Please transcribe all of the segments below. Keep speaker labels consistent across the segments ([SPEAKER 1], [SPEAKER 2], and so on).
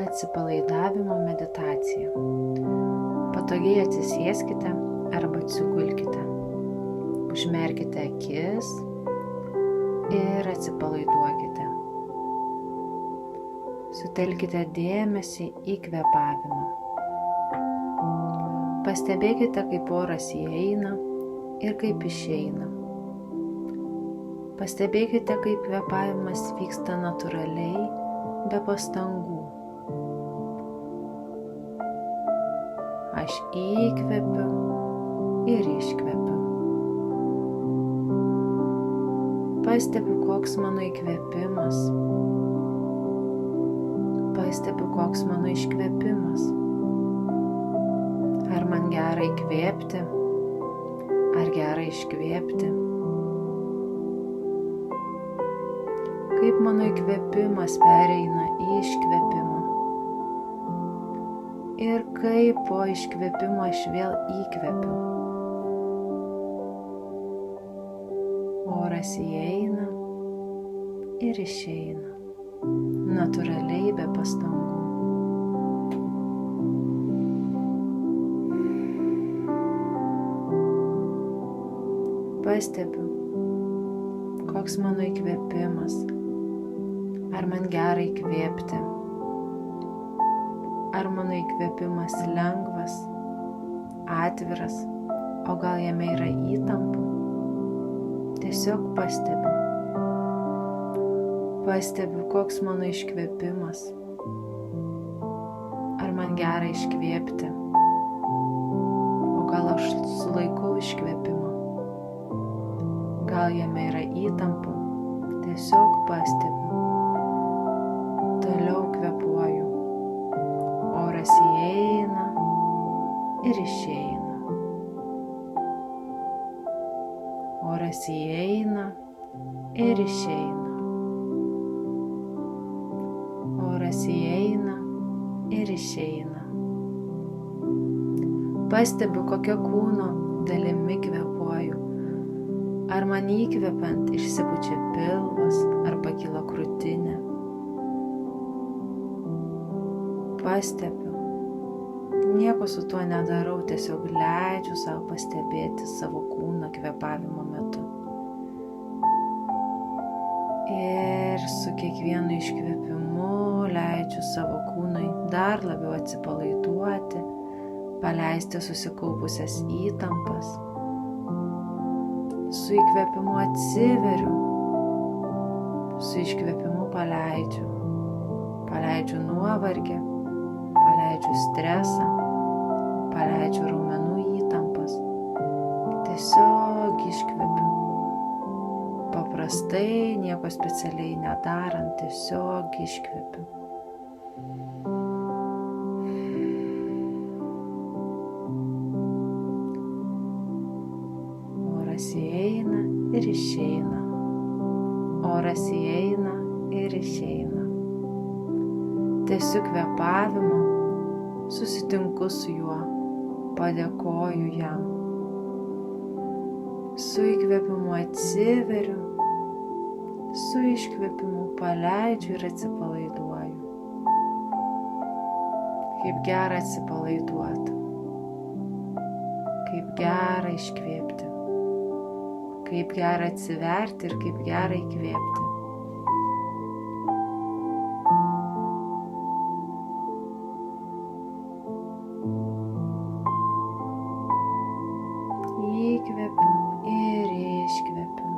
[SPEAKER 1] Atsipalaidavimo meditacija. Patogiai atsisėskite arba atsigulkite. Užmerkite akis ir atsipalaiduokite. Sutelkite dėmesį į kvėpavimą. Pastebėkite, kaip oras įeina ir kaip išeina. Pastebėkite, kaip kvėpavimas vyksta natūraliai, be pastangų. Aš įkvepiu ir iškvepiu. Pastebiu, koks mano įkvėpimas. Pastebiu, koks mano iškvėpimas. Ar man gera įkvėpti, ar gera iškvėpti. Kaip mano įkvėpimas pereina į iškvėpimą. Ir kaip po iškvėpimo aš vėl įkvepiu. Oras įeina ir išeina, natūraliai be pastangų. Pastebiu, koks mano įkvėpimas. Ar man gera įkvėpti? Ar mano įkvėpimas lengvas, atviras, o gal jame yra įtampų? Tiesiog pastebiu. Pastebiu, koks mano iškvėpimas. Ar man gera iškvėpti? O gal aš sulaikau iškvėpimą? Gal jame yra įtampų? Tiesiog pastebiu. Toliau kvėpuoju. Oras įeina ir išeina. Oras įeina ir išeina. Oras įeina ir išeina. Pastebiu, kokia kūno dalimi kvėpuoju. Ar man įkvepiant išsipučia pilvas ar pakyla krūtinė. Pastebiu. Nieko su tuo nedarau, tiesiog leidžiu savo pastebėti savo kūną kvėpavimo metu. Ir su kiekvienu iškvėpimu leidžiu savo kūnui dar labiau atsipalaiduoti, paleisti susikaupusias įtampas. Su įkvėpimu atsiveriu, su iškvėpimu paleidžiu. Paleidžiu nuovargį, paleidžiu stresą, paleidžiu raumenų įtampas. Tiesiog iškvepiu. Paprastai, nieko specialiai nedarant, tiesiog iškvepiu. Oras įeina ir išeina. Oras įeina ir išeina. Tęsiu kvėpavimą, susitinku su juo, padėkoju jam. Su įkvėpimu atsiveriu, su iškvėpimu paleidžiu ir atsipalaiduoju. Kaip gera atsipalaiduoti, kaip gera iškvėpti, kaip gera atsiverti ir kaip gera įkvėpti. Įkvepiu ir iškvepiu.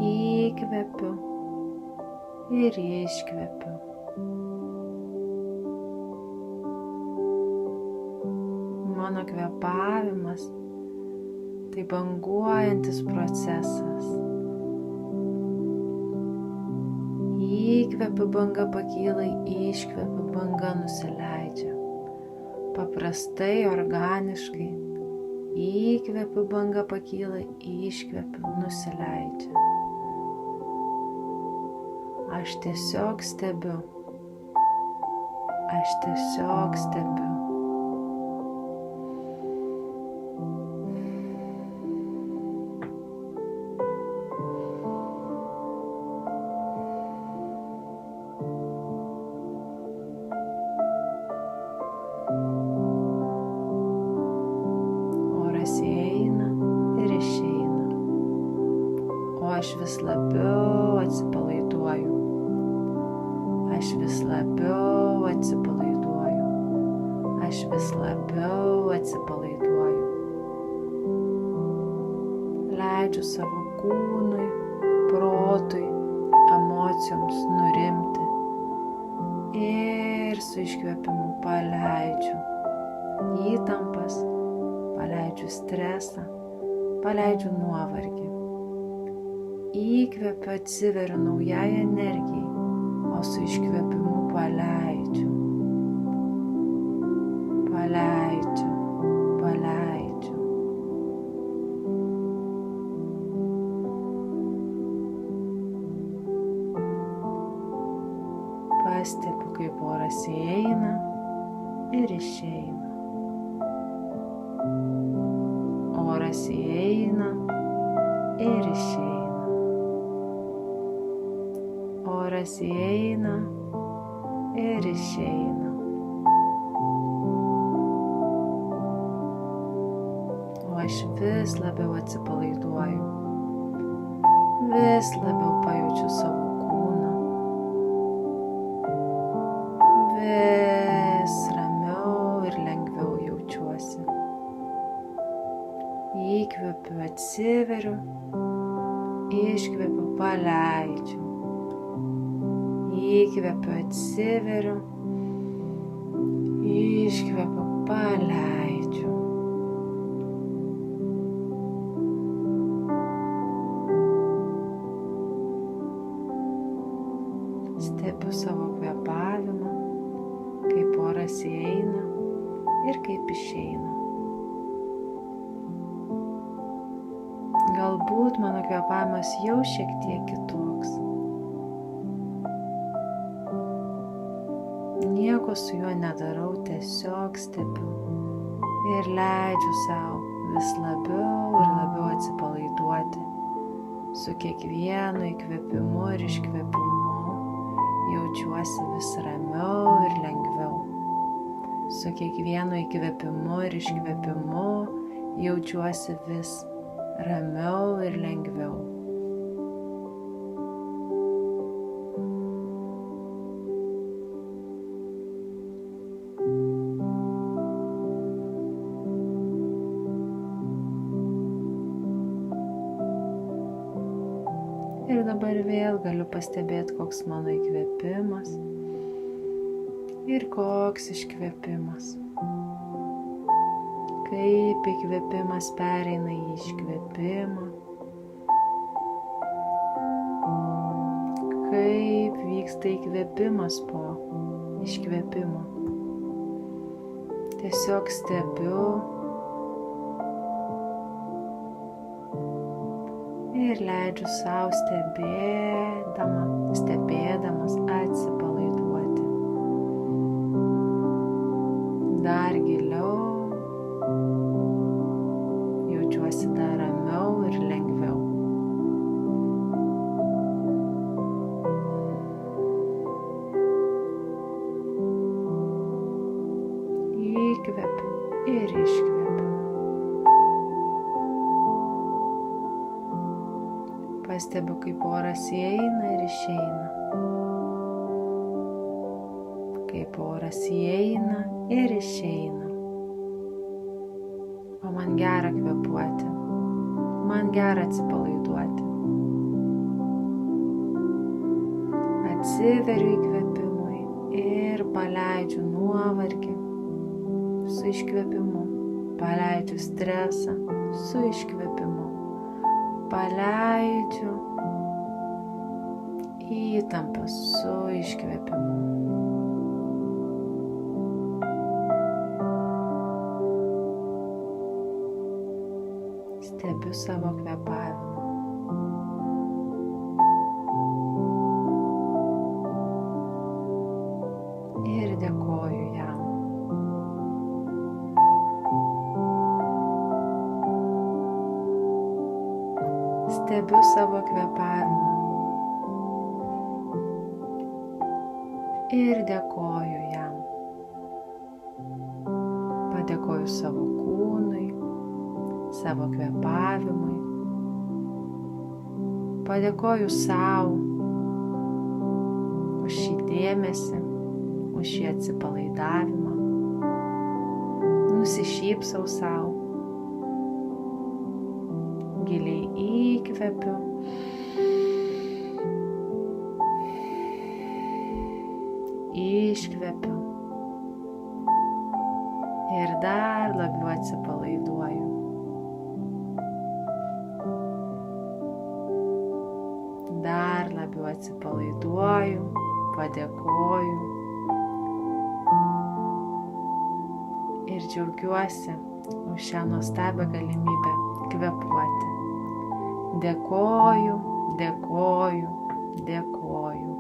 [SPEAKER 1] Įkvepiu ir iškvepiu. Mano kvėpavimas tai banguojantis procesas. Įkvepiu, banga pakyla, iškvepiu, banga nusileidžia. Paprastai, organiškai. Įkvepiu, banga pakyla, iškvepiu, nusileidžia. Aš tiesiog stebiu. Aš tiesiog stebiu. Aš vis labiau atsipalaiduoju. Aš vis labiau atsipalaiduoju. Leidžiu savo kūnui, protui, emocijoms nurimti. Ir su iškvėpimu paleidžiu įtampas, paleidžiu stresą, paleidžiu nuovargį. Įkvepiu, atsiveriu naujai energijai, o su iškvėpimu paleidžiu. Paleidžiu, paleidžiu. Pastebiu, kaip oras įeina ir išeina. Oras įeina ir išeina. Oras įeina ir išeina. O aš vis labiau atsipalaiduoju. Vis labiau pajaučiu savo kūną. Vis ramiau ir lengviau jaučiuosi. Įkvepiu, atsiveriu, iškvepiu, paleidžiu. Įkvepiu, atsiveriu, iškvepiu, paleidžiu. Stebiu savo kvėpavimą, kaip oras įeina ir kaip išeina. Galbūt mano kvėpavimas jau šiek tiek kitoks. Nieko su juo nedarau, tiesiog stebiu ir leidžiu sau vis labiau ir labiau atsipalaiduoti. Su kiekvienu įkvėpimu ir iškvėpimu jaučiuosi vis ramiau ir lengviau. Su kiekvienu įkvėpimu ir iškvėpimu jaučiuosi vis ramiau ir lengviau. Ir dabar vėl galiu pastebėti, koks mano įkvėpimas ir koks iškvėpimas. Kaip įkvėpimas pereina į iškvėpimą. Kaip vyksta įkvėpimas po iškvėpimo. Tiesiog stebiu ir leidžiu sau stebėdamas atsipalaiduoti. Dar giliau, jaučiuosi dar ramiau ir lengviau. Įkvepiu ir iškvepiu. Pastebiu, kaip oras įeina ir išeina. Kaip oras įeina ir išeina. O man gera kvėpuoti. Man gera atsipalaiduoti. Atsiveriu įkvėpimui ir paleidžiu nuovargį su iškvėpimu. Paleidžiu stresą su iškvėpimu. Paleidžiu įtampą su iškvėpimu. Stebiu savo kvėpavimą. Ir dėkoju jam. Stebiu savo kvėpavimą ir dėkoju jam. Padėkoju savo kūnui, savo kvėpavimui. Padėkoju sau už šį dėmesį, už šį atsipalaidavimą. Nusišypsau sau. Giliai įkvepiu. Iškvepiu. Ir dar labiau atsipalaiduoju. Dar labiau atsipalaiduoju, padėkoju. Ir džiaugiuosi už šią nuostabią galimybę kvėpuoti. Dėkoju, dėkoju, dėkoju.